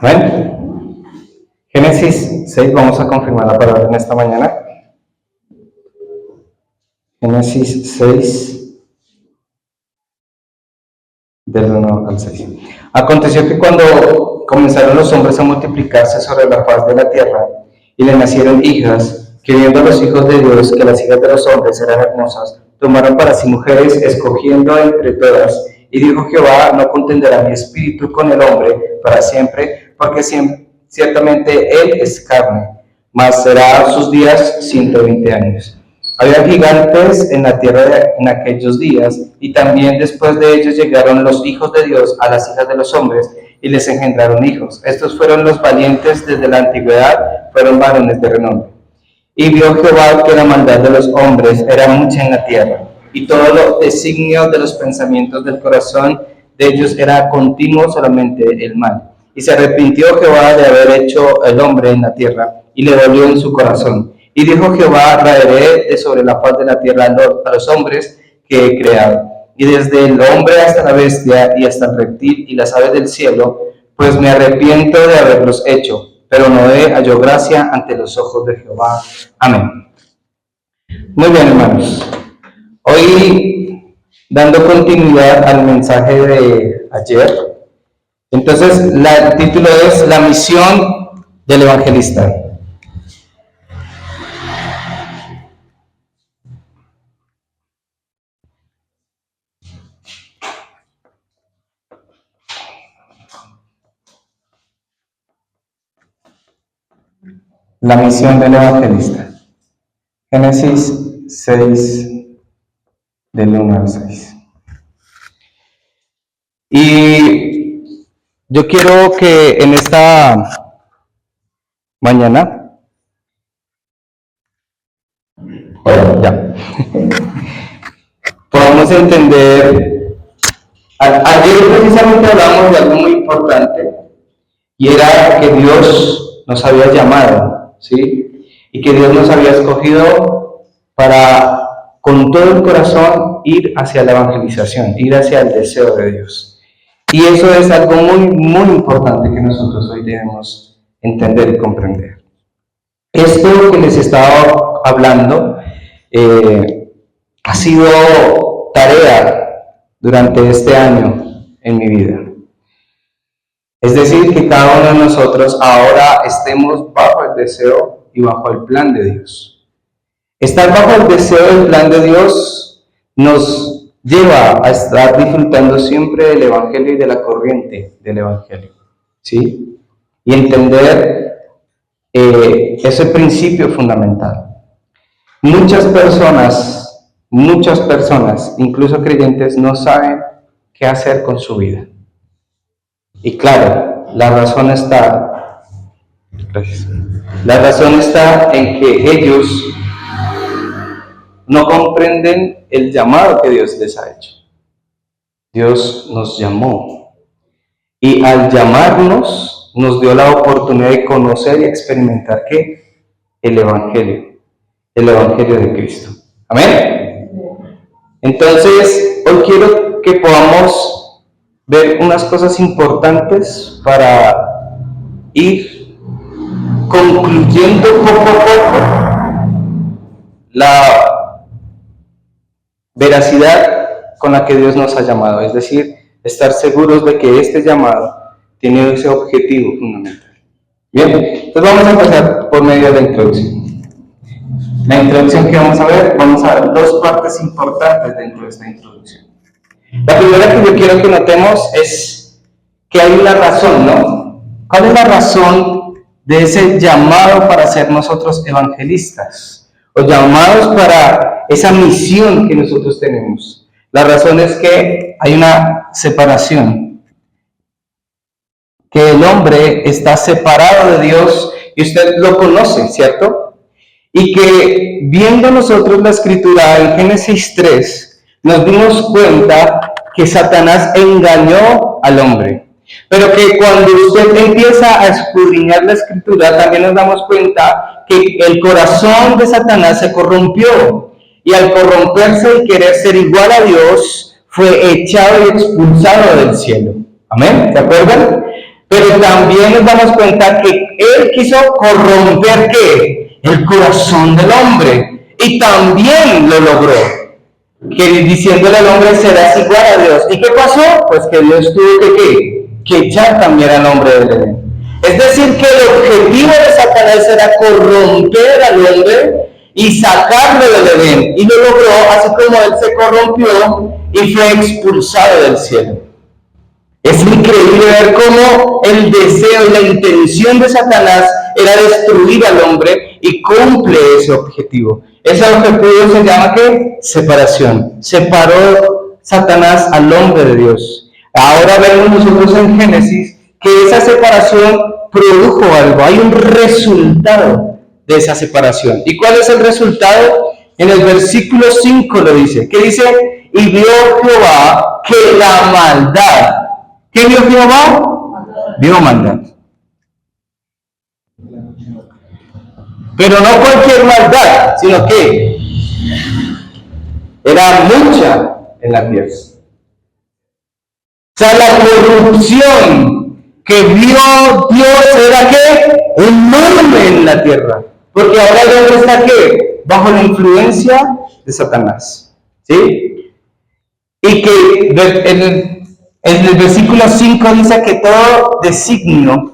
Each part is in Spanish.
Amén. Génesis 6, vamos a confirmar la palabra en esta mañana. Génesis 6, del 1 al 6. Aconteció que cuando comenzaron los hombres a multiplicarse sobre la faz de la tierra, y le nacieron hijas, que viendo los hijos de Dios que las hijas de los hombres eran hermosas, tomaron para sí mujeres, escogiendo entre todas. Y dijo Jehová: no contenderá mi espíritu con el hombre para siempre, porque ciertamente él es carne, mas será sus días 120 años. Había gigantes en la tierra en aquellos días, y también después de ellos llegaron los hijos de Dios a las hijas de los hombres, y les engendraron hijos. Estos fueron los valientes desde la antigüedad, fueron varones de renombre. Y vio Jehová que la maldad de los hombres era mucha en la tierra, y todo lo designio de los pensamientos del corazón de ellos era continuo solamente el mal. Y se arrepintió Jehová de haber hecho el hombre en la tierra, y le dolió en su corazón. Y dijo Jehová: raeré de sobre la faz de la tierra a los hombres que he creado, y desde el hombre hasta la bestia, y hasta el reptil, y las aves del cielo, pues me arrepiento de haberlos hecho. Pero Noé halló gracia ante los ojos de Jehová. Amén. Muy bien, hermanos. Hoy, dando continuidad al mensaje de ayer, entonces el título es La misión del evangelista. La misión del evangelista. Génesis 6, del 1 al 6. Y yo quiero que en esta mañana, ya, podamos entender. Ayer precisamente hablamos de algo muy importante, y era que Dios nos había llamado, ¿sí? Y que Dios nos había escogido para, con todo el corazón, ir hacia la evangelización, ir hacia el deseo de Dios. Y eso es algo muy, muy importante que nosotros hoy debemos entender y comprender. Esto que les estaba hablando ha sido tarea durante este año en mi vida. Es decir, que cada uno de nosotros ahora estemos bajo el deseo y bajo el plan de Dios. Estar bajo el deseo y el plan de Dios nos lleva a estar disfrutando siempre del Evangelio y de la corriente del Evangelio, ¿sí? Y entender ese principio fundamental. Muchas personas, incluso creyentes, no saben qué hacer con su vida. Y claro, la razón está en que ellos no comprenden el llamado que Dios les ha hecho. Dios nos llamó, y al llamarnos nos dio la oportunidad de conocer y experimentar ¿qué? El Evangelio de Cristo. Amén. Entonces, hoy quiero que podamos ver unas cosas importantes para ir concluyendo poco a poco la veracidad con la que Dios nos ha llamado, es decir, estar seguros de que este llamado tiene ese objetivo fundamental. Bien, entonces vamos a empezar por medio de la introducción. La introducción que vamos a ver dos partes importantes dentro de esta introducción. La primera que yo quiero que notemos es que hay una razón, ¿no? ¿Cuál es la razón de ese llamado para ser nosotros evangelistas? O llamados para esa misión que nosotros tenemos. La razón es que hay una separación. Que el hombre está separado de Dios, y usted lo conoce, ¿cierto? Y que viendo nosotros la escritura en Génesis 3, nos dimos cuenta que Satanás engañó al hombre. Pero que cuando usted empieza a escudriñar la escritura, también nos damos cuenta que el corazón de Satanás se corrompió. Y al corromperse y querer ser igual a Dios, fue echado y expulsado del cielo. ¿Amén? ¿Se acuerdan? Pero también nos damos cuenta que él quiso corromper ¿qué? El corazón del hombre. Y también lo logró. Que diciéndole al hombre serás igual a Dios. ¿Y qué pasó? Pues que Dios tuvo que echar también al hombre del Edén. Es decir, que el objetivo de Satanás era corromper al hombre y sacarlo del Edén. Y lo logró, así como él se corrompió y fue expulsado del cielo. Es increíble ver cómo el deseo y la intención de Satanás era destruir al hombre y cumple ese objetivo. Ese objetivo se llama ¿qué? Separación. Separó Satanás al hombre de Dios. Ahora vemos nosotros en Génesis que esa separación produjo algo. Hay un resultado de esa separación. ¿Y cuál es el resultado? En el versículo 5 lo dice. ¿Qué dice? Y vio Jehová que la maldad. ¿Qué vio Jehová? Vio maldad. Pero no cualquier maldad, sino que era mucha en la tierra. O sea, la corrupción que vio Dios era ¿qué? Enorme en la tierra. Porque ahora el hombre está ¿qué? Bajo la influencia de Satanás. ¿Sí? Y que en el versículo 5 dice que todo designio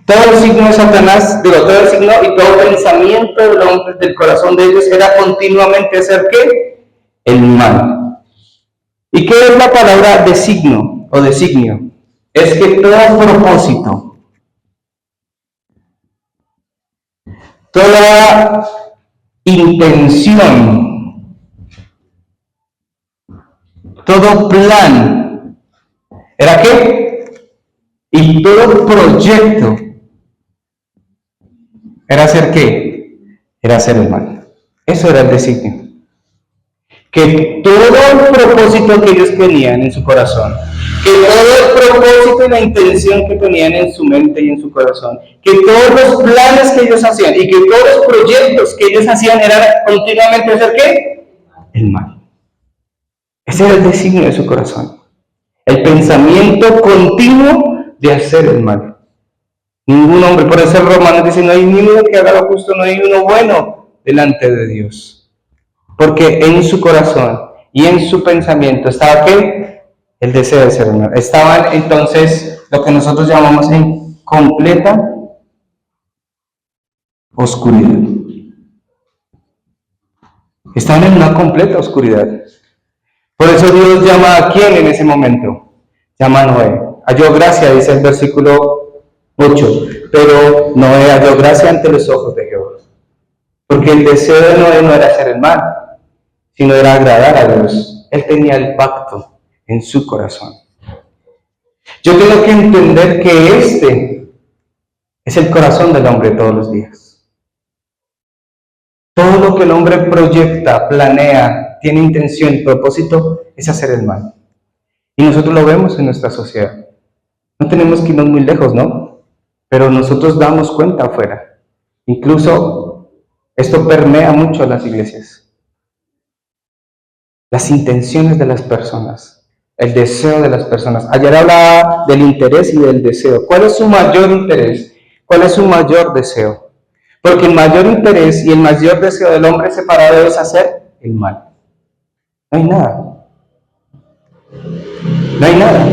de Satanás, todo designio y todo pensamiento del hombre, del corazón de ellos era continuamente hacer ¿qué? El mal. ¿Y qué es la palabra designio o designio? Es que todo propósito, toda intención, todo plan, ¿era qué? Y todo proyecto era hacer ¿qué? Era hacer el mal. Eso era el designio. Que todo el propósito que ellos tenían en su corazón, que todo el propósito y la intención que tenían en su mente y en su corazón, que todos los planes que ellos hacían y que todos los proyectos que ellos hacían eran continuamente hacer ¿qué? El mal. Ese era el designio de su corazón. El pensamiento continuo de hacer el mal. Ningún hombre, por eso el Romano dice, no hay ni uno que haga lo justo, no hay uno bueno delante de Dios. Porque en su corazón y en su pensamiento estaba ¿qué? El deseo de ser humano. Estaban entonces lo que nosotros llamamos en completa oscuridad. Estaban en una completa oscuridad. Por eso Dios llama a quién en ese momento. Llama a Noé. Halló gracia, dice el versículo 8. Pero Noé halló gracia ante los ojos de Jehová. Porque el deseo de Noé no era hacer el mal, sino era agradar a Dios. Él tenía el pacto en su corazón. Yo tengo que entender que este es el corazón del hombre todos los días. Todo lo que el hombre proyecta, planea, tiene intención, propósito, es hacer el mal. Y nosotros lo vemos en nuestra sociedad. No tenemos que irnos muy lejos, ¿no? Pero nosotros damos cuenta afuera. Incluso esto permea mucho a las iglesias. Las intenciones de las personas, el deseo de las personas. Ayer hablaba del interés y del deseo. ¿Cuál es su mayor interés? ¿Cuál es su mayor deseo? Porque el mayor interés y el mayor deseo del hombre separado es hacer el mal. No hay nada. No hay nada.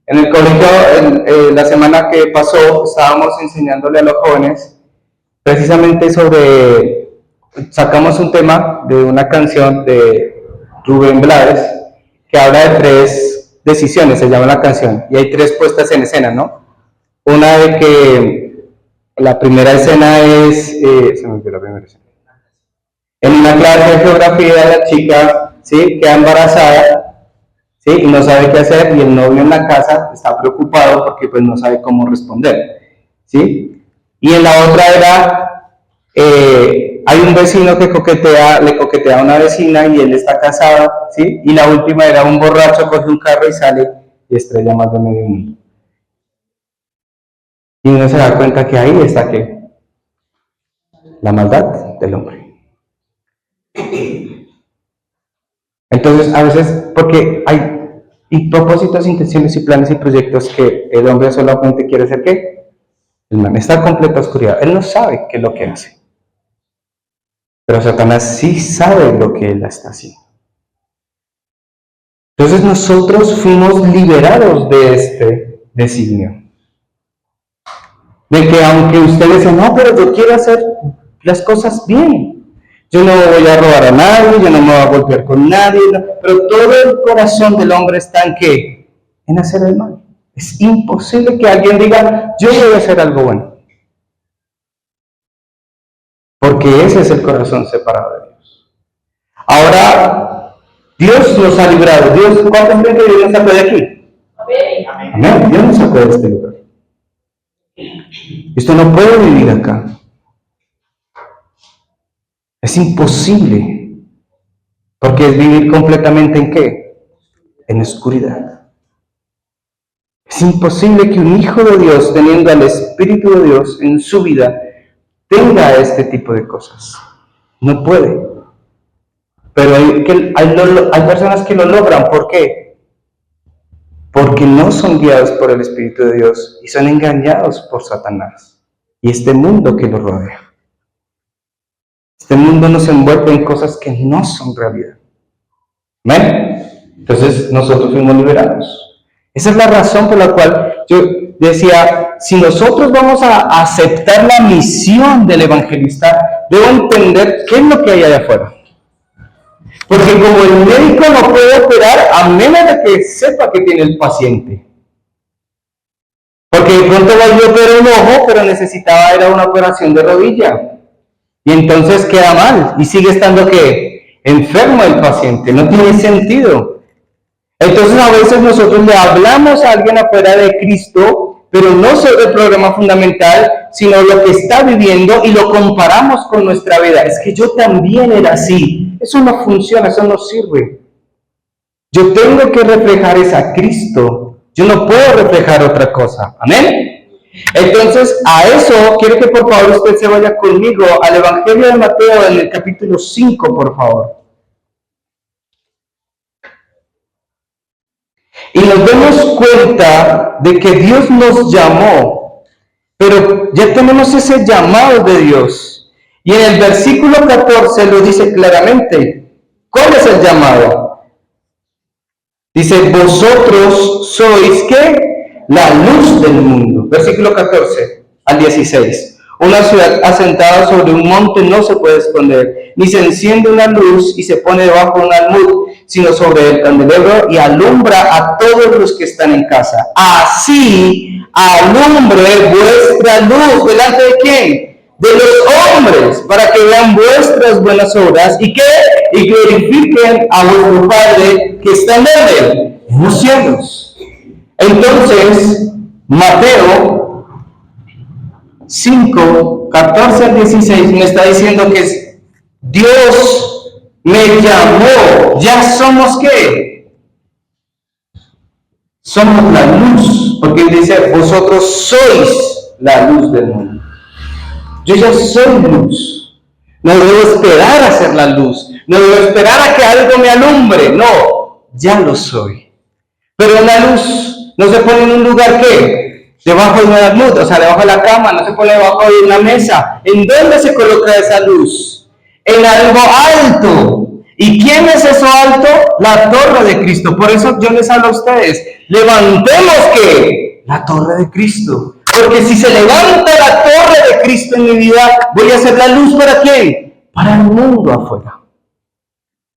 En el colegio, la semana que pasó, estábamos enseñándole a los jóvenes precisamente sacamos un tema de una canción de Rubén Blades que habla de 3 decisiones, se llama la canción, y hay 3 puestas en escena, ¿no? Una de que la primera escena es, se me olvidó la primera escena. En una clase de geografía la chica, ¿sí?, queda embarazada, ¿sí?, y no sabe qué hacer, y el novio en la casa está preocupado porque pues no sabe cómo responder, ¿sí? Y en la otra era, hay un vecino que le coquetea a una vecina y él está casado, ¿sí? Y la última era un borracho, coge un carro y sale y estrella más de medio mundo. Y uno se da cuenta que ahí está ¿qué? La maldad del hombre. Entonces, a veces, porque Y propósitos, intenciones y planes y proyectos que el hombre solamente quiere hacer ¿qué? El man está en completa oscuridad. Él no sabe qué es lo que hace. Pero Satanás sí sabe lo que él está haciendo. Entonces nosotros fuimos liberados de este designio. De que aunque usted dice, no, pero yo quiero hacer las cosas bien. Yo no voy a robar a nadie, yo no me voy a golpear con nadie, no, pero todo el corazón del hombre está en ¿qué? En hacer el mal. Es imposible que alguien diga, yo voy a hacer algo bueno. Porque ese es el corazón separado de Dios. Ahora, Dios nos ha librado. ¿Cuántos creen que Dios nos sacó de aquí? Amén. Dios nos sacó de este lugar. Usted no puede vivir acá. Es imposible. Porque es vivir completamente ¿en qué? En oscuridad. Es imposible que un hijo de Dios, teniendo al Espíritu de Dios en su vida, tenga este tipo de cosas. No puede. Pero hay personas que lo logran. ¿Por qué? Porque no son guiados por el Espíritu de Dios y son engañados por Satanás y este mundo que los rodea. Este mundo nos envuelve en cosas que no son realidad. ¿Amén? Entonces nosotros fuimos liberados. Esa es la razón por la cual yo decía, si nosotros vamos a aceptar la misión del evangelista, debo entender qué es lo que hay allá afuera. Porque como el médico no puede operar a menos de que sepa que tiene el paciente. Porque de pronto va a operar un ojo, pero necesitaba era una operación de rodilla. Y entonces queda mal y sigue estando ¿qué? Enfermo el paciente. No tiene sentido. Entonces a veces nosotros le hablamos a alguien afuera de Cristo, pero no sobre el programa fundamental, sino lo que está viviendo y lo comparamos con nuestra vida. Es que yo también era así. Eso no funciona, eso no sirve. Yo tengo que reflejar es a Cristo. Yo no puedo reflejar otra cosa. ¿Amén? Entonces, a eso quiero que por favor usted se vaya conmigo al Evangelio de Mateo en el capítulo 5, por favor. Y nos damos cuenta de que Dios nos llamó, pero ya tenemos ese llamado de Dios. Y en el versículo 14 lo dice claramente. ¿Cuál es el llamado? Dice, vosotros sois ¿qué? La luz del mundo. Versículo 14 al 16. Una ciudad asentada sobre un monte no se puede esconder, ni se enciende una luz y se pone debajo de un almud, sino sobre el candelero y alumbra a todos los que están en casa. Así alumbre vuestra luz. ¿Delante de quién? De los hombres, para que vean vuestras buenas obras y que glorifiquen a vuestro Padre que está en los cielos. Entonces, Mateo 5, 14 al 16 me está diciendo que Dios me llamó. Ya somos ¿qué? Somos la luz, porque dice, vosotros sois la luz del mundo. Yo ya soy luz. No debo esperar a ser la luz. No debo esperar a que algo me alumbre. No, ya lo soy. Pero la luz no se pone en un lugar ¿qué? Debajo de una luz, o sea, debajo de la cama, no se pone debajo de una mesa. ¿En dónde se coloca esa luz? En algo alto. ¿Y quién es eso alto? La torre de Cristo. Por eso yo les hablo a ustedes. Levantemos ¿qué? La torre de Cristo. Porque si se levanta la torre de Cristo en mi vida, voy a hacer la luz ¿para quién? Para el mundo afuera.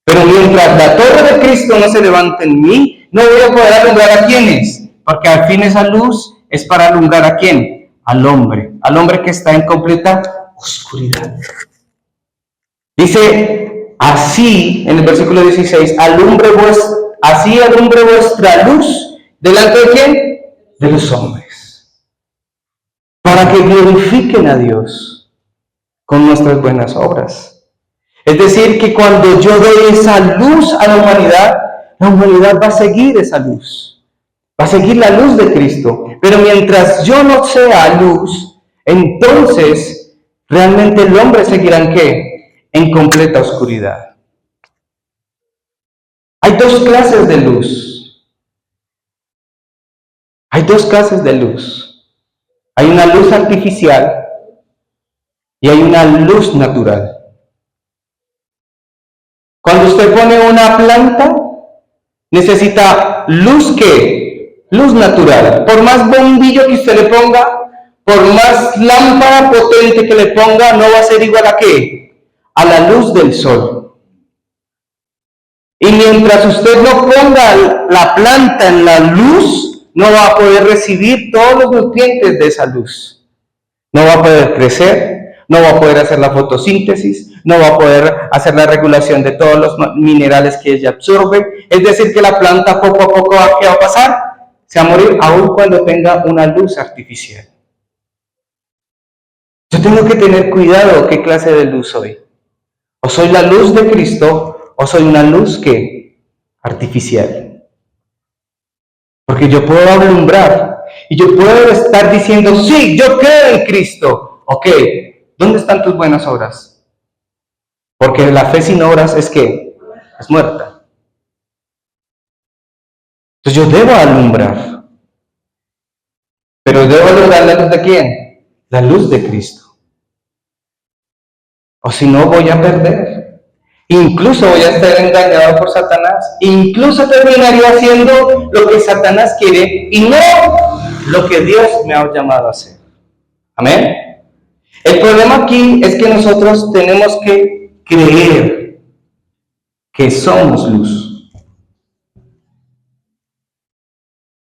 Pero mientras la torre de Cristo no se levante en mí, no voy a poder alumbrar a quienes. Porque al fin esa luz es para alumbrar a quién? Al hombre que está en completa oscuridad. Dice, así, en el versículo 16, así alumbre vuestra luz, ¿delante de quién? De los hombres. Para que glorifiquen a Dios con nuestras buenas obras. Es decir, que cuando yo doy esa luz a la humanidad va a seguir esa luz. Va a seguir la luz de Cristo. Pero mientras yo no sea luz, entonces realmente el hombre seguirá ¿en qué? En completa oscuridad. Hay dos clases de luz. Hay dos clases de luz. Hay una luz artificial y hay una luz natural. Cuando usted pone una planta, necesita luz ¿qué? Luz natural. Por más bombillo que usted le ponga, por más lámpara potente que le ponga, no va a ser igual a ¿qué? A la luz del sol. Y mientras usted no ponga la planta en la luz, no va a poder recibir todos los nutrientes de esa luz. No va a poder crecer, no va a poder hacer la fotosíntesis, no va a poder hacer la regulación de todos los minerales que ella absorbe. Es decir, que la planta poco a poco, ¿qué va a pasar? Se va a morir aun cuando tenga una luz artificial. Yo tengo que tener cuidado qué clase de luz soy. O soy la luz de Cristo, o soy una luz que artificial. Porque yo puedo alumbrar y yo puedo estar diciendo, sí, yo creo en Cristo. Ok, ¿dónde están tus buenas obras? Porque la fe sin obras es ¿qué? Es muerta. Entonces yo debo alumbrar. Pero debo alumbrar la luz de quién? La luz de Cristo. O si no, voy a perder. Incluso voy a estar engañado por Satanás. Incluso terminaría haciendo lo que Satanás quiere y no lo que Dios me ha llamado a hacer. Amén. El problema aquí es que nosotros tenemos que creer que somos luz.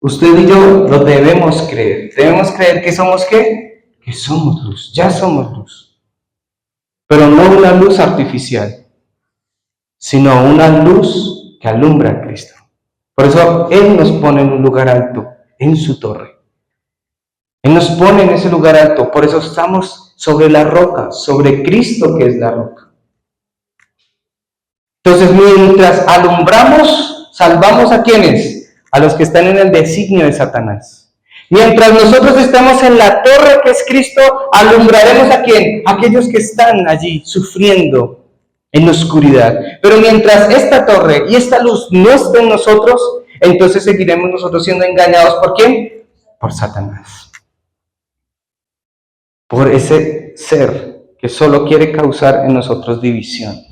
Usted y yo lo debemos creer. Debemos creer que somos ¿qué? Que somos luz. Ya somos luz. Pero no una luz artificial, sino una luz que alumbra a Cristo. Por eso Él nos pone en un lugar alto, en su torre. Él nos pone en ese lugar alto, por eso estamos sobre la roca, sobre Cristo que es la roca. Entonces, mientras alumbramos, salvamos a ¿quiénes? A los que están en el designio de Satanás. Mientras nosotros estamos en la torre que es Cristo, alumbraremos ¿a quién? A aquellos que están allí sufriendo en la oscuridad. Pero mientras esta torre y esta luz no esté en nosotros, entonces seguiremos nosotros siendo engañados. ¿Por quién? Por Satanás. Por ese ser que solo quiere causar en nosotros división.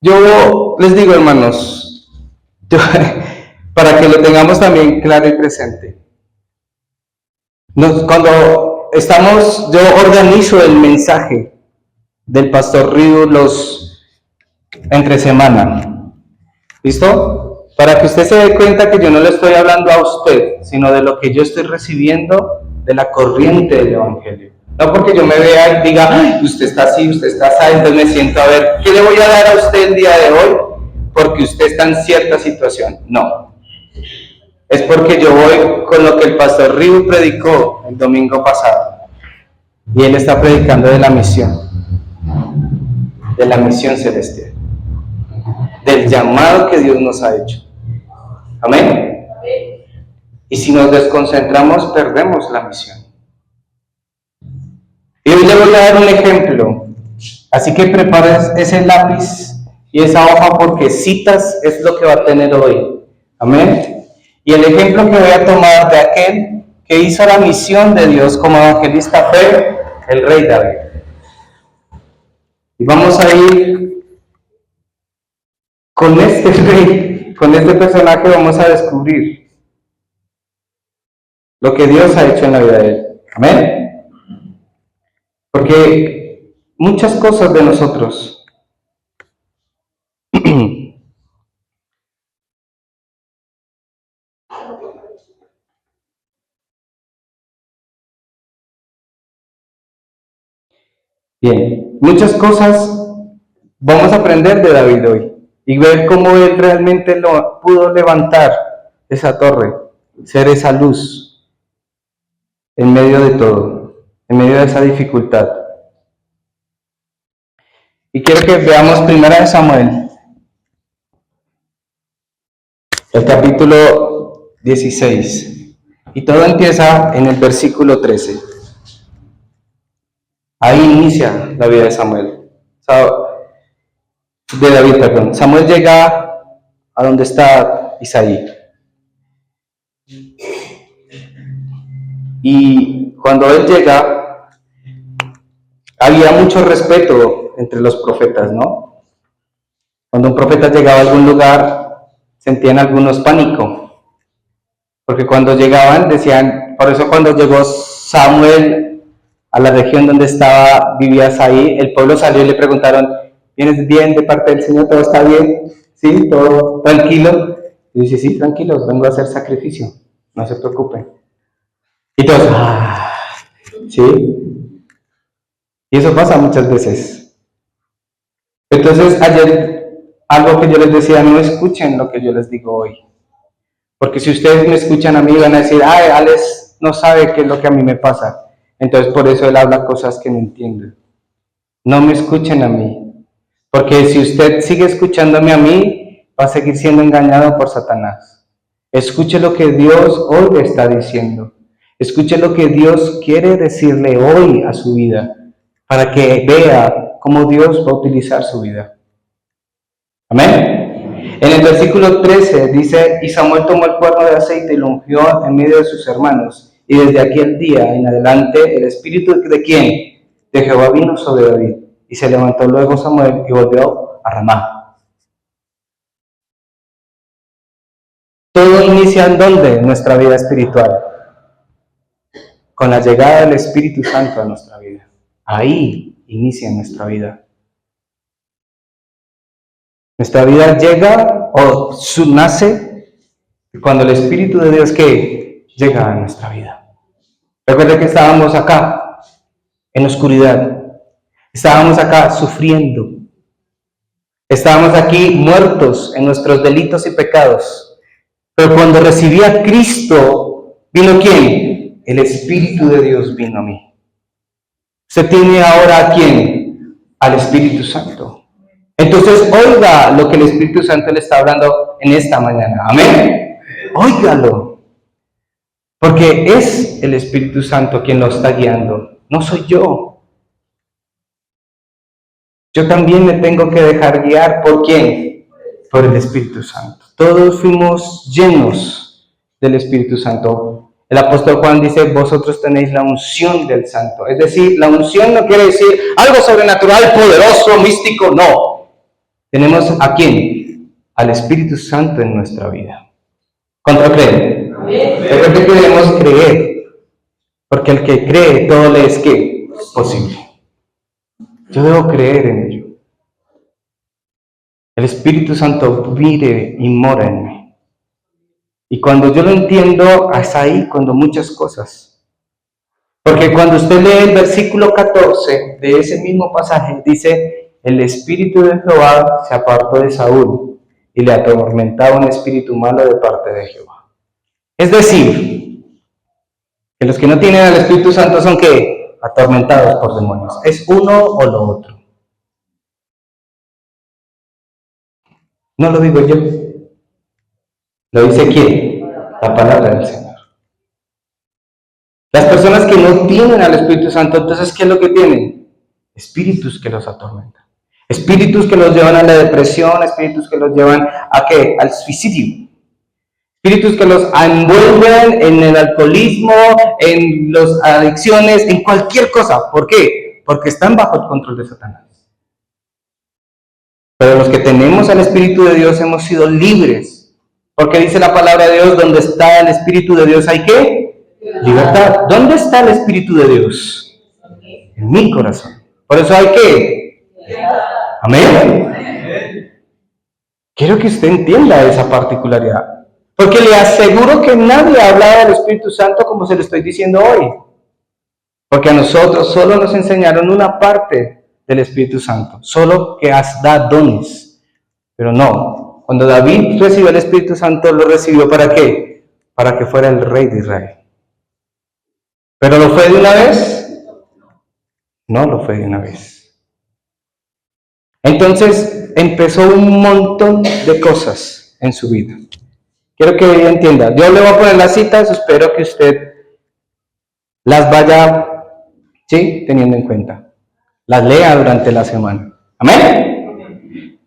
Yo les digo, hermanos, para que lo tengamos también claro y presente. Cuando yo organizo el mensaje del Pastor Riu entre semana. ¿Listo? Para que usted se dé cuenta que yo no le estoy hablando a usted, sino de lo que yo estoy recibiendo de la corriente del Evangelio. No porque yo me vea y diga, ay, usted está así, usted está así, entonces me siento a ver, ¿qué le voy a dar a usted el día de hoy? Porque usted está en cierta situación. No. Es porque yo voy con lo que el Pastor Riu predicó el domingo pasado. Y él está predicando de la misión celestial, del llamado que Dios nos ha hecho. Amén. Y si nos desconcentramos, perdemos la misión. Y hoy le voy a dar un ejemplo. Así que prepara ese lápiz y esa hoja porque citas es lo que va a tener hoy. Amén. Y el ejemplo que voy a tomar de aquel que hizo la misión de Dios como evangelista fue el rey David. Y vamos a ir con este rey, con este personaje vamos a descubrir lo que Dios ha hecho en la vida de él. Amén. Porque muchas cosas de nosotros bien, muchas cosas vamos a aprender de David hoy y ver cómo él realmente lo pudo levantar esa torre, ser esa luz en medio de todo, en medio de esa dificultad. Y quiero que veamos primero de Samuel, el capítulo 16, y todo empieza en el versículo 13. Ahí inicia la vida de Samuel. De David, perdón. Samuel llega a donde está Isaí. Y cuando él llega, había mucho respeto entre los profetas, ¿no? Cuando un profeta llegaba a algún lugar, sentían algunos pánico, porque cuando llegaban decían, por eso cuando llegó Samuel a la región donde vivía Saí, el pueblo salió y le preguntaron, ¿vienes bien de parte del Señor? ¿Todo está bien? ¿Sí? ¿Todo tranquilo? Y dice, sí, tranquilos, vengo a hacer sacrificio, no se preocupen. Y todos, ¿sí? Y eso pasa muchas veces. Entonces, ayer, algo que yo les decía, no escuchen lo que yo les digo hoy. Porque si ustedes me escuchan a mí, van a decir, ay, Alex no sabe qué es lo que a mí me pasa. Entonces, por eso él habla cosas que no entienden. No me escuchen a mí. Porque si usted sigue escuchándome a mí, va a seguir siendo engañado por Satanás. Escuche lo que Dios hoy le está diciendo. Escuche lo que Dios quiere decirle hoy a su vida, para que vea cómo Dios va a utilizar su vida. Amén. En el versículo 13 dice, y Samuel tomó el cuerno de aceite y lo ungió en medio de sus hermanos. Y desde aquel día en adelante, el espíritu ¿de quién? De Jehová vino sobre David. Y se levantó luego Samuel y volvió a Ramá. Todo inicia en ¿dónde? En nuestra vida espiritual. Con la llegada del Espíritu Santo a nuestra vida. Ahí inicia nuestra vida. Nuestra vida llega o nace cuando el Espíritu de Dios que llega a nuestra vida. Recuerda que estábamos acá en oscuridad. Estábamos acá sufriendo. Estábamos aquí muertos en nuestros delitos y pecados. Pero cuando recibí a Cristo, ¿vino quién? El Espíritu de Dios vino a mí. ¿Se tiene ahora a quién? Al Espíritu Santo. Entonces, oiga lo que el Espíritu Santo le está hablando en esta mañana. Amén. Óigalo. Porque es el Espíritu Santo quien lo está guiando. No soy yo. Yo también me tengo que dejar guiar. ¿Por quién? Por el Espíritu Santo. Todos fuimos llenos del Espíritu Santo. El apóstol Juan dice, vosotros tenéis la unción del Santo. Es decir, la unción no quiere decir algo sobrenatural, poderoso, místico, no. Tenemos ¿a quién? Al Espíritu Santo en nuestra vida. ¿Cuánto creen? Recuerden que debemos creer, porque el que cree, todo le es ¿qué? Posible. Yo debo creer en ello. El Espíritu Santo vive y mora en mí. Y cuando yo lo entiendo, es ahí cuando muchas cosas. Porque cuando usted lee el versículo 14 de ese mismo pasaje, dice, el Espíritu de Jehová se apartó de Saúl y le atormentaba un espíritu malo de parte de Jehová. Es decir, que los que no tienen al Espíritu Santo son ¿qué? Atormentados por demonios. Es uno o lo otro. No lo digo yo. ¿Lo dice quién? La palabra del Señor. Las personas que no tienen al Espíritu Santo, entonces, ¿qué es lo que tienen? Espíritus que los atormentan. Espíritus que los llevan a la depresión, espíritus que los llevan ¿a qué? Al suicidio. Espíritus que los envuelven en el alcoholismo, en las adicciones, en cualquier cosa. ¿Por qué? Porque están bajo el control de Satanás. Pero los que tenemos al Espíritu de Dios hemos sido libres. Porque dice la palabra de Dios, donde está el Espíritu de Dios, ¿hay qué? Libertad. ¿Dónde está el Espíritu de Dios? En mi corazón. Por eso hay qué? Amén. Quiero que usted entienda esa particularidad. Porque le aseguro que nadie ha hablado del Espíritu Santo como se lo estoy diciendo hoy. Porque a nosotros solo nos enseñaron una parte del Espíritu Santo. Solo que da dones. Pero no. Cuando David recibió el Espíritu Santo, ¿lo recibió para qué? Para que fuera el rey de Israel. ¿Pero lo fue de una vez? No lo fue de una vez. Entonces empezó un montón de cosas en su vida. Quiero que ella entienda. Yo le voy a poner las citas, espero que usted las vaya, ¿sí?, teniendo en cuenta. Las lea durante la semana. ¿Amén?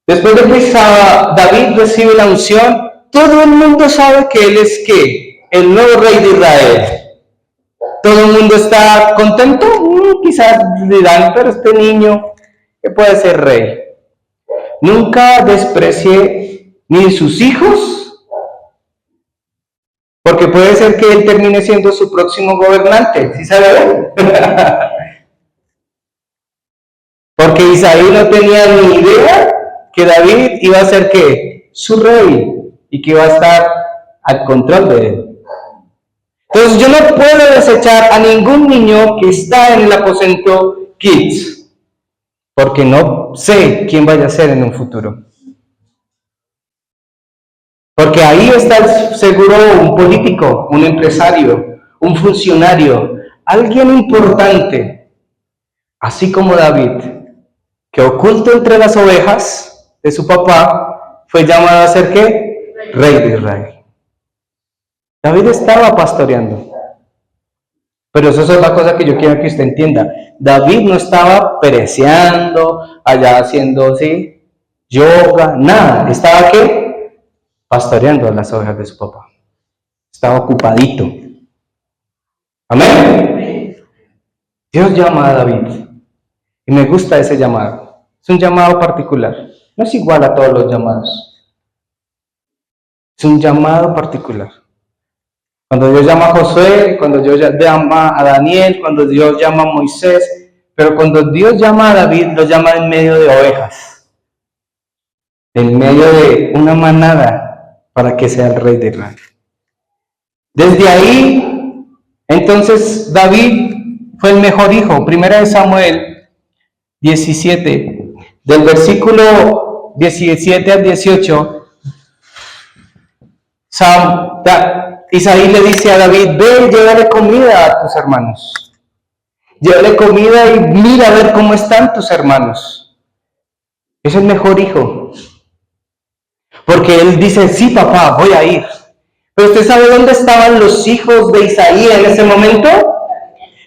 Después de que David recibe la unción, todo el mundo sabe que él es ¿qué? El nuevo rey de Israel. ¿Todo el mundo está contento? Quizás dirán, pero este niño, ¿qué puede ser rey? Nunca desprecie ni sus hijos, porque puede ser que él termine siendo su próximo gobernante, ¿sí sabe? Porque Isaí no tenía ni idea que David iba a ser ¿qué? Su rey, y que iba a estar al control de él. Entonces yo no puedo desechar a ningún niño que está en el aposento Kids, porque no sé quién vaya a ser en un futuro. Porque ahí está seguro un político, un empresario, un funcionario, alguien importante, así como David, que oculto entre las ovejas de su papá, fue llamado a ser ¿qué? Rey de Israel. David estaba pastoreando. Pero eso es la cosa que yo quiero que usted entienda. David no estaba pereceando, allá haciendo, ¿sí? Yoga, nada. ¿Estaba qué? Pastoreando las ovejas de su papá. Estaba ocupadito. ¿Amén? Dios llama a David. Y me gusta ese llamado. Es un llamado particular. No es igual a todos los llamados. Es un llamado particular. Cuando Dios llama a Josué, cuando Dios llama a Daniel, cuando Dios llama a Moisés, pero cuando Dios llama a David, lo llama en medio de ovejas, en medio de una manada, para que sea el rey de Israel. Desde ahí, entonces David fue el mejor hijo. Primera de Samuel 17, del versículo 17 al 18, Isaí le dice a David, ve, llévale comida a tus hermanos. Llévale comida y mira a ver cómo están tus hermanos. Es el mejor hijo. Porque él dice, sí papá, voy a ir. Pero usted sabe dónde estaban los hijos de Isaí en ese momento.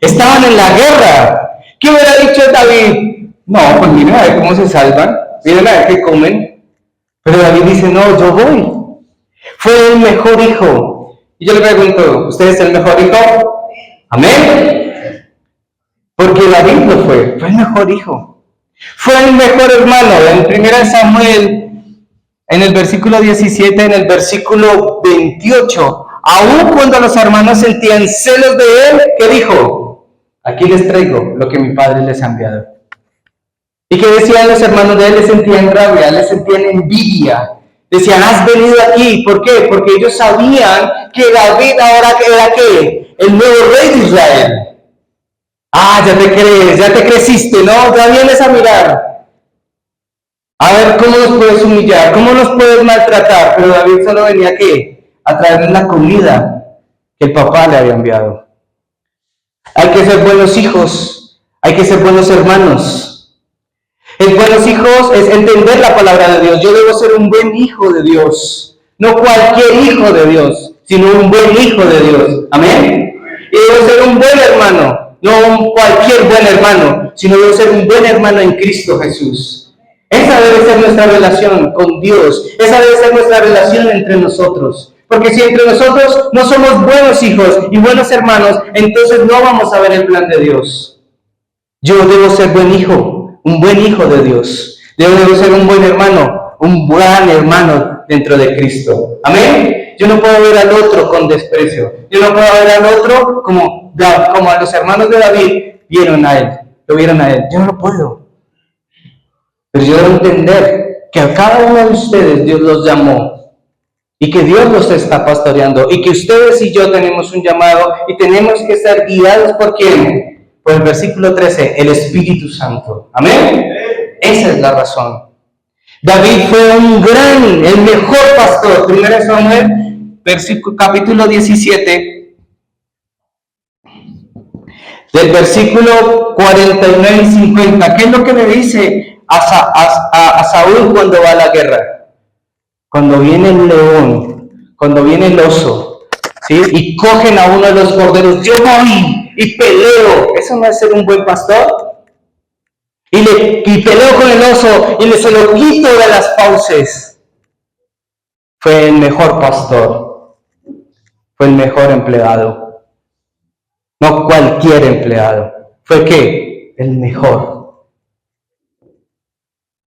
Estaban en la guerra. ¿Qué hubiera dicho David? No, pues miren a ver cómo se salvan. Miren a ver qué comen. Pero David dice, no, yo voy. Fue el mejor hijo. Y yo le pregunto, ¿usted es el mejor hijo? ¿Amén? Porque David lo fue el mejor hijo. Fue el mejor hermano. En 1 Samuel, en el versículo 17, en el versículo 28, aun cuando los hermanos sentían celos de él, ¿qué dijo? Aquí les traigo lo que mi padre les ha enviado. ¿Y qué decían los hermanos de él? Les sentían rabia, les sentían envidia. Decían, has venido aquí. ¿Por qué? Porque ellos sabían que David ahora era ¿qué? El nuevo rey de Israel. Ah, ya te crees, ya te creciste, ¿no? Ya vienes a mirar. A ver cómo nos puedes humillar, cómo nos puedes maltratar. Pero David solo venía ¿qué? A traerles la comida que el papá le había enviado. Hay que ser buenos hijos, hay que ser buenos hermanos. El buenos hijos es entender la palabra de Dios. Yo debo ser un buen hijo de Dios. No cualquier hijo de Dios, sino un buen hijo de Dios. Amén. Y debo ser un buen hermano. No cualquier buen hermano, sino debo ser un buen hermano en Cristo Jesús. Esa debe ser nuestra relación con Dios. Esa debe ser nuestra relación entre nosotros. Porque si entre nosotros no somos buenos hijos y buenos hermanos, entonces no vamos a ver el plan de Dios. Yo debo ser buen hijo. Un buen hijo de Dios. Debo ser un buen hermano, un gran hermano dentro de Cristo. Amén. Yo no puedo ver al otro con desprecio. Yo no puedo ver al otro como a los hermanos de David vieron a él. Lo vieron a él. Yo no lo puedo. Pero yo debo entender que a cada uno de ustedes Dios los llamó. Y que Dios los está pastoreando. Y que ustedes y yo tenemos un llamado. Y tenemos que ser guiados por ¿quién? Por el versículo 13, el Espíritu Santo. ¿Amén? Esa es la razón. David fue el mejor pastor. 1 Samuel, capítulo 17, del versículo 49 y 50. ¿Qué es lo que le dice a Saúl cuando va a la guerra? Cuando viene el león, cuando viene el oso, ¿sí? Y cogen a uno de los corderos, yo voy y peleo. ¿Eso no es ser un buen pastor? Y peleo con el oso y se lo quito de las fauces. Fue el mejor pastor. Fue el mejor empleado. no cualquier empleado. ¿Fue qué? El mejor.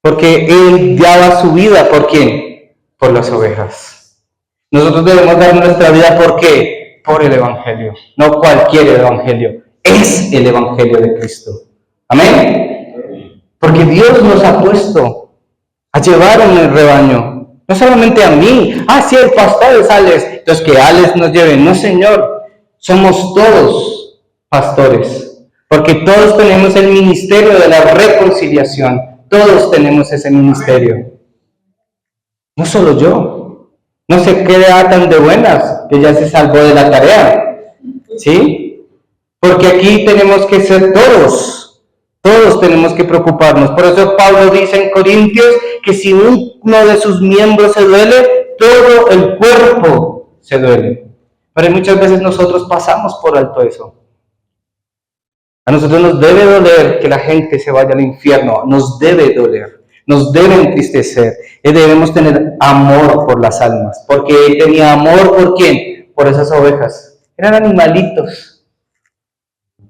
Porque Él daba su vida, ¿por quién? Por las ovejas. Nosotros debemos dar nuestra vida, ¿por qué? Por el Evangelio. No cualquier Evangelio. Es el Evangelio de Cristo. Amén. Porque Dios nos ha puesto a llevar en el rebaño. No solamente a mí. Sí, el pastor es Alex. Entonces que Alex nos lleve. No, Señor. Somos todos pastores. Porque todos tenemos el ministerio de la reconciliación. Todos tenemos ese ministerio. No solo yo. No se queda tan de buenas que ya se salvó de la tarea. ¿Sí? Porque aquí tenemos que ser todos. Todos tenemos que preocuparnos. Por eso Pablo dice en Corintios que si uno de sus miembros se duele, todo el cuerpo se duele. Pero muchas veces nosotros pasamos por alto eso. A nosotros nos debe doler que la gente se vaya al infierno. Nos debe doler. Nos debe entristecer. Y debemos tener amor por las almas. Porque él tenía amor ¿por quién? Por esas ovejas. Eran animalitos.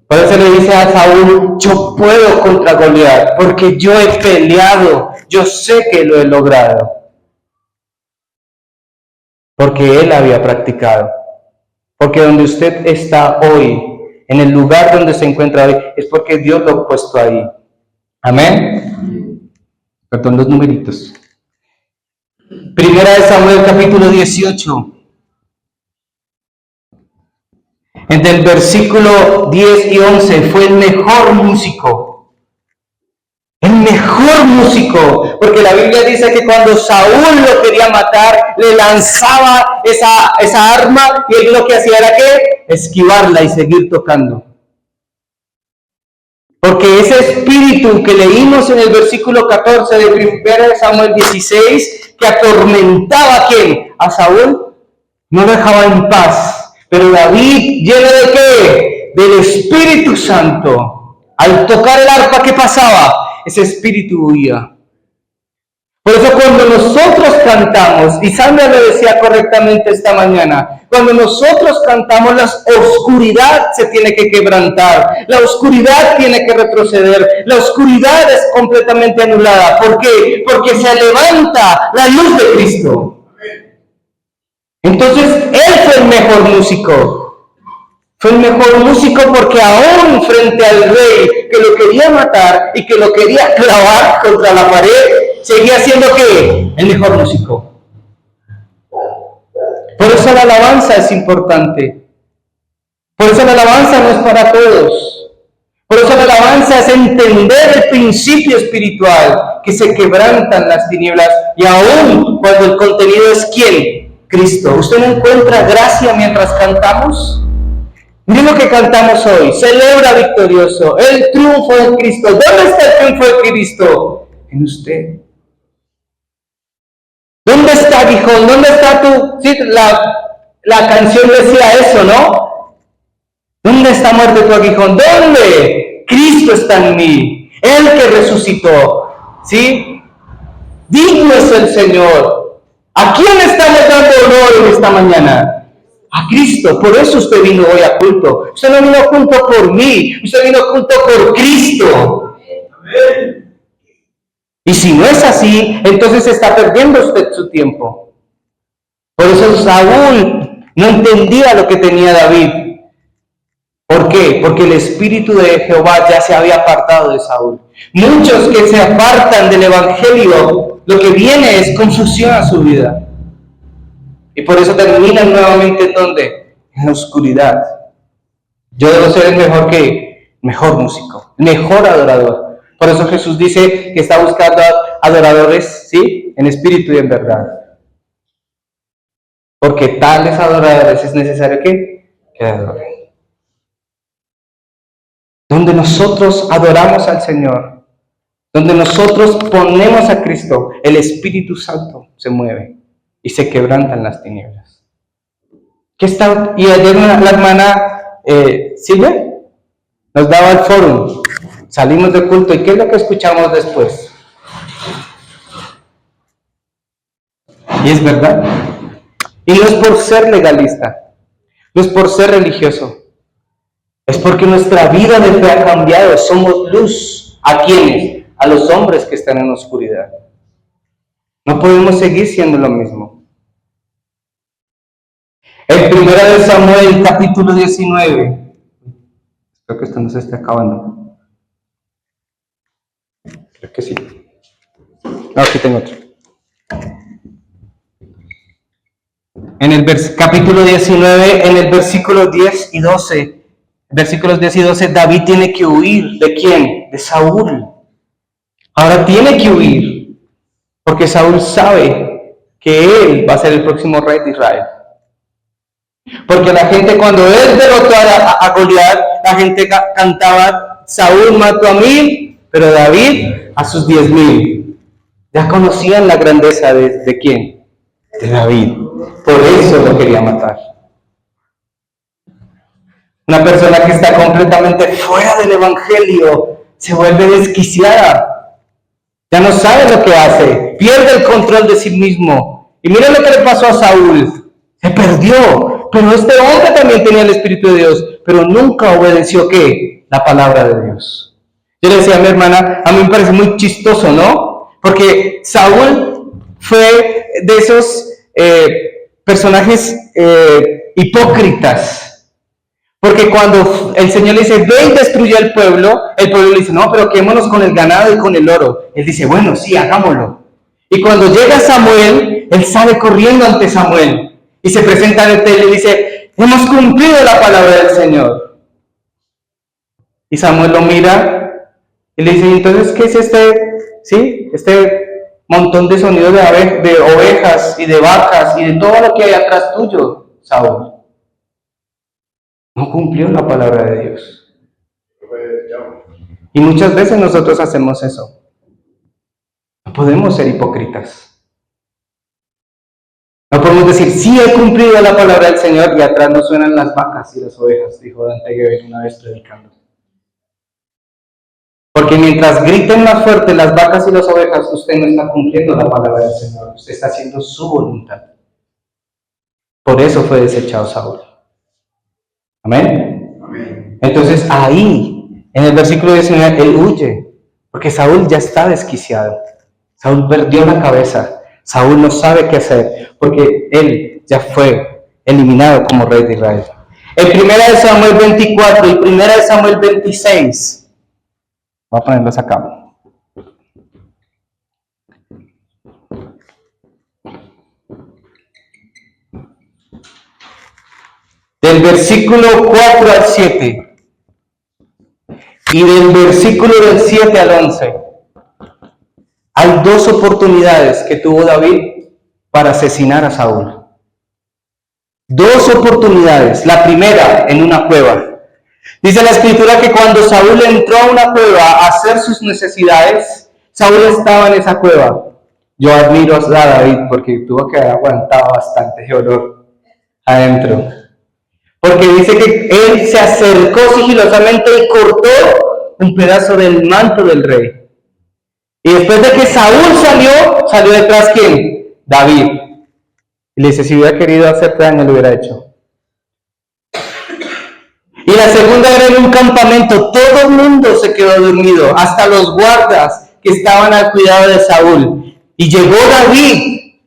Por eso le dice a Saúl, yo puedo contra Goliat, porque yo he peleado, yo sé que lo he logrado. Porque él había practicado. Porque donde usted está hoy, en el lugar donde se encuentra hoy, es porque Dios lo ha puesto ahí. Amén. Perdón, los numeritos. Primera de Samuel, capítulo 18. Entre el versículo 10 y 11, fue el mejor músico. El mejor músico. Porque la Biblia dice que cuando Saúl lo quería matar, le lanzaba esa arma y él lo que hacía era ¿qué? Esquivarla y seguir tocando. Porque ese espíritu que leímos en el versículo 14 de 1 Samuel 16, que atormentaba ¿a quién? A Saúl, no dejaba en paz. Pero David, lleno de ¿qué? Del Espíritu Santo, al tocar el arpa, ¿qué pasaba? Ese espíritu huía. Por eso cuando nosotros cantamos, y Sandra lo decía correctamente esta mañana, cuando nosotros cantamos, la oscuridad se tiene que quebrantar, la oscuridad tiene que retroceder, la oscuridad es completamente anulada. ¿Por qué? Porque se levanta la luz de Cristo. Entonces, él fue el mejor músico. Fue el mejor músico porque aún frente al rey que lo quería matar y que lo quería clavar contra la pared, seguía siendo ¿qué? El mejor músico. Por eso la alabanza es importante. Por eso la alabanza no es para todos. Por eso la alabanza es entender el principio espiritual, que se quebrantan las tinieblas, y aún cuando el contenido es ¿quién? Cristo. ¿Usted no encuentra gracia mientras cantamos? Miren lo que cantamos hoy. Celebra victorioso el triunfo de Cristo. ¿Dónde está el triunfo de Cristo? En usted. ¿Dónde está, aguijón? ¿Dónde está tu...? Sí, la canción decía eso, ¿no? ¿Dónde está muerte tu aguijón? ¿Dónde? Cristo está en mí. Él que resucitó. ¿Sí? Digno es el Señor. ¿A quién estamos dando honor en esta mañana? A Cristo. Por eso usted vino hoy a culto. Usted no vino a culto por mí. Usted vino a culto por Cristo. Amén. Y si no es así, entonces está perdiendo usted su tiempo. Por eso Saúl no entendía lo que tenía David. ¿Por qué? Porque el Espíritu de Jehová ya se había apartado de Saúl. Muchos que se apartan del Evangelio, lo que viene es confusión a su vida. Y por eso terminan nuevamente ¿en dónde? En la oscuridad. Yo debo ser el mejor músico, el mejor adorador. Por eso Jesús dice que está buscando adoradores, ¿sí? En espíritu y en verdad. Porque tales adoradores es necesario que adoren. Donde nosotros adoramos al Señor, donde nosotros ponemos a Cristo, el Espíritu Santo se mueve y se quebrantan las tinieblas. ¿Qué está? Y ayer la hermana Silvia nos daba el fórum. Salimos del culto y ¿qué es lo que escuchamos después? Y es verdad. Y no es por ser legalista, no es por ser religioso, Es porque nuestra vida de fe ha cambiado. Somos luz. ¿A quiénes? A los hombres que están en oscuridad. No podemos seguir siendo lo mismo. En 1 Samuel, capítulo 19. Espero que esto no se esté acabando. Creo que sí. No, aquí tengo otro. En el capítulo 19, en el versículo 10 y 12, versículos 10 y 12, David tiene que huir. ¿De quién? De Saúl. Ahora tiene que huir, porque Saúl sabe que él va a ser el próximo rey de Israel. Porque la gente, cuando él derrotó a Goliat, la gente cantaba: Saúl mató a 1000, pero David a sus 10,000. Ya conocían la grandeza de ¿quién? De David. Por eso lo quería matar. Una persona que está completamente fuera del evangelio se vuelve desquiciada. Ya no sabe lo que hace. Pierde el control de sí mismo. Y miren lo que le pasó a Saúl. Se perdió. Pero este hombre también tenía el Espíritu de Dios. Pero nunca obedeció, ¿qué? La palabra de Dios. Yo le decía a mi hermana, a mí me parece muy chistoso, ¿no? Porque Saúl fue de esos personajes hipócritas. Porque cuando el Señor le dice: ve y destruye al pueblo, el pueblo le dice: no, pero quedémonos con el ganado y con el oro. Él dice: bueno, sí, hagámoslo. Y cuando llega Samuel, él sale corriendo ante Samuel y se presenta ante él y dice: hemos cumplido la palabra del Señor. Y Samuel lo mira y le dice: entonces, ¿qué es este montón de sonidos de ovejas y de vacas y de todo lo que hay atrás tuyo, Saúl? No cumplió la palabra de Dios. Y muchas veces nosotros hacemos eso. No podemos ser hipócritas. No podemos decir: sí, he cumplido la palabra del Señor, y atrás no suenan las vacas y las ovejas, dijo Dante Gebel una vez predicando. Porque mientras griten más fuerte las vacas y las ovejas, usted no está cumpliendo la palabra del Señor. Usted está haciendo su voluntad. Por eso fue desechado Saúl. ¿Amén? Amén. Entonces ahí, en el versículo 19, él huye, porque Saúl ya está desquiciado. Saúl perdió la cabeza. Saúl no sabe qué hacer, porque él ya fue eliminado como rey de Israel. En 1 Samuel 24 y 1 Samuel 26, voy a ponerlos acá. Del versículo 4 al 7 y del versículo del 7 al 11, hay dos oportunidades que tuvo David para asesinar a Saúl. Dos oportunidades. La primera, en una cueva. Dice la Escritura que cuando Saúl entró a una cueva a hacer sus necesidades, Saúl estaba en esa cueva. Yo admiro a David porque tuvo que haber aguantado bastante olor adentro. Porque dice que él se acercó sigilosamente y cortó un pedazo del manto del rey. Y después de que Saúl salió detrás ¿quién? David. Y le dice: si hubiera querido hacerte daño, lo hubiera hecho. Y la segunda era en un campamento. Todo el mundo se quedó dormido, hasta los guardas que estaban al cuidado de Saúl. Y llegó David.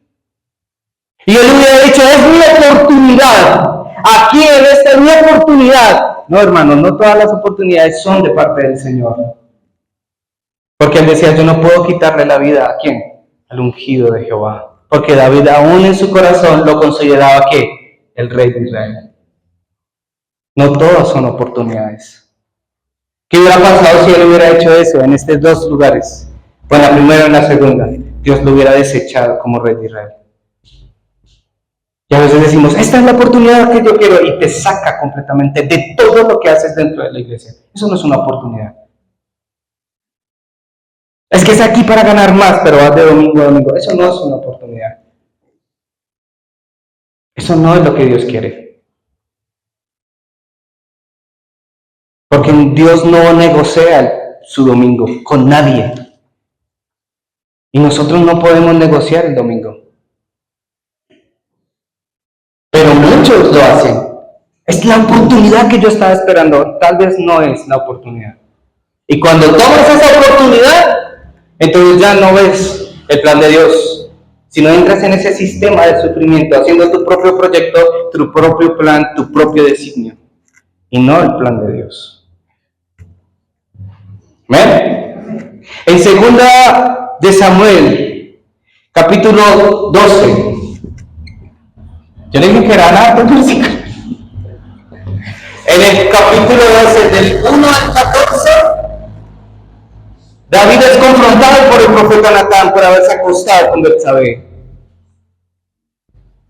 Y él hubiera dicho: es mi oportunidad. Aquí en esta es mi oportunidad. No, hermano, no todas las oportunidades son de parte del Señor. Porque él decía: yo no puedo quitarle la vida ¿a quién? Al ungido de Jehová. Porque David aún en su corazón lo consideraba ¿qué? El rey de Israel. No todas son oportunidades. ¿Qué hubiera pasado si él hubiera hecho eso en estos dos lugares? Pues la primera y la segunda. Dios lo hubiera desechado como rey de Israel. Y a veces decimos: esta es la oportunidad que yo quiero, y te saca completamente de todo lo que haces dentro de la iglesia. Eso no es una oportunidad. Es que es aquí para ganar más, pero vas de domingo a domingo. Eso no es una oportunidad. Eso no es lo que Dios quiere. Porque Dios no negocia su domingo con nadie. Y nosotros no podemos negociar el domingo. Pero muchos lo hacen. Es la oportunidad que yo estaba esperando. Tal vez no es la oportunidad. Y cuando tomas esa oportunidad, entonces ya no ves el plan de Dios, sino entras en ese sistema de sufrimiento, haciendo tu propio proyecto, tu propio plan, tu propio designio, y no el plan de Dios. ¿Amén? En segunda de Samuel, capítulo 12. Yo le dije que era nada, versículo. En el capítulo 12, del 1 al 14, David es confrontado por el profeta Natán por haberse acostado con Betsabé.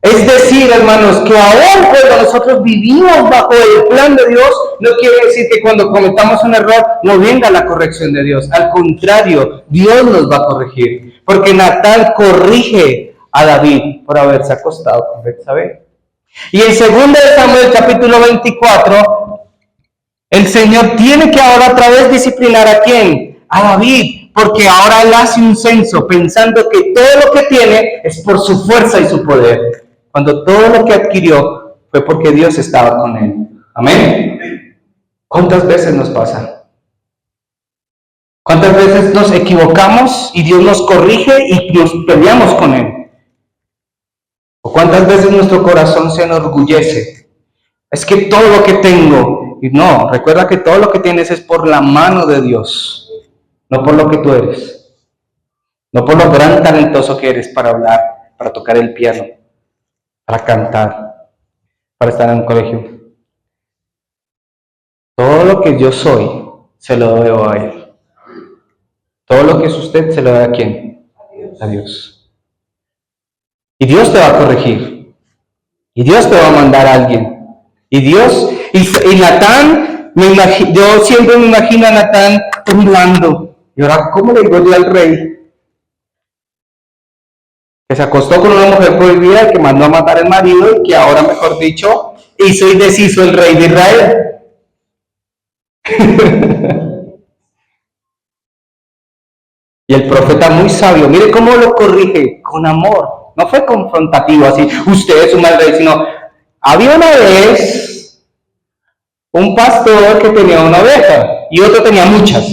Es decir, hermanos, que aún cuando nosotros vivimos bajo el plan de Dios, no quiere decir que cuando cometamos un error no venga la corrección de Dios. Al contrario, Dios nos va a corregir. Porque Natán corrige a David por haberse acostado con Betsabé. Y en 2 de Samuel capítulo 24, el Señor tiene que ahora otra vez disciplinar ¿a quién? A David, porque ahora él hace un censo pensando que todo lo que tiene es por su fuerza y su poder, cuando todo lo que adquirió fue porque Dios estaba con él. Amén. ¿Cuántas veces nos pasa? ¿Cuántas veces nos equivocamos y Dios nos corrige y nos peleamos con él? ¿O cuántas veces nuestro corazón se enorgullece? Es que todo lo que tengo, y no, recuerda que todo lo que tienes es por la mano de Dios, no por lo que tú eres, no por lo gran talentoso que eres para hablar, para tocar el piano, para cantar, para estar en un colegio. Todo lo que yo soy, se lo debo a Él. Todo lo que es usted, se lo da a ¿quién? A Dios. Y Dios te va a corregir. Y Dios te va a mandar a alguien. Y Dios, y Natán, yo siempre me imagino a Natán temblando. Y ahora, ¿cómo le digo yo al rey? Que se acostó con una mujer prohibida, que mandó a matar al marido y que ahora, mejor dicho, hizo y deshizo el rey de Israel. Y el profeta muy sabio, mire cómo lo corrige, con amor. No fue confrontativo así, usted es un mal rey, sino, había una vez un pastor que tenía una oveja y otro tenía muchas.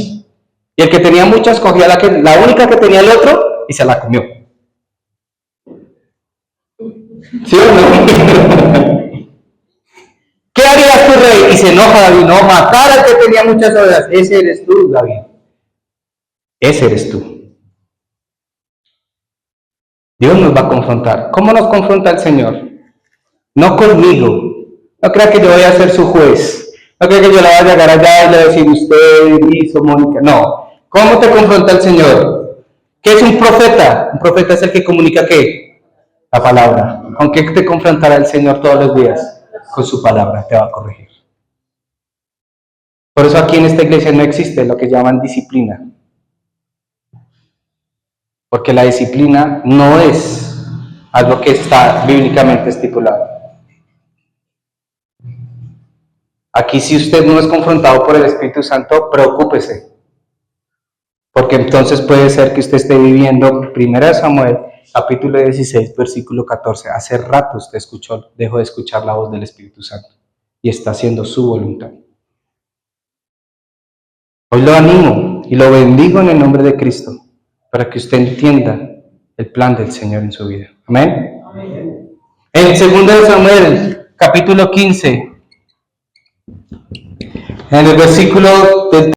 Y el que tenía muchas cogía la única que tenía el otro y se la comió. ¿Sí o no? ¿Qué harías tú, rey? Y se enoja David, no, matar al que tenía muchas ovejas. Ese eres tú, David. Ese eres tú. Dios nos va a confrontar. ¿Cómo nos confronta el Señor? No conmigo. No crea que yo voy a ser su juez. No crea que yo le voy a llegar allá y le voy a decir, usted hizo, Mónica. No. ¿Cómo te confronta el Señor? ¿Qué es un profeta? Un profeta es el que comunica ¿qué? La palabra. ¿Con qué te confrontará el Señor todos los días? Con su palabra, te va a corregir. Por eso aquí en esta iglesia no existe lo que llaman disciplina. Porque la disciplina no es algo que está bíblicamente estipulado. Aquí si usted no es confrontado por el Espíritu Santo, preocúpese. Porque entonces puede ser que usted esté viviendo 1 Samuel, capítulo 16, versículo 14. Hace rato usted dejó de escuchar la voz del Espíritu Santo y está haciendo su voluntad. Hoy lo animo y lo bendigo en el nombre de Cristo para que usted entienda el plan del Señor en su vida. Amén. Amén. En 2 Samuel, capítulo 15, en el versículo del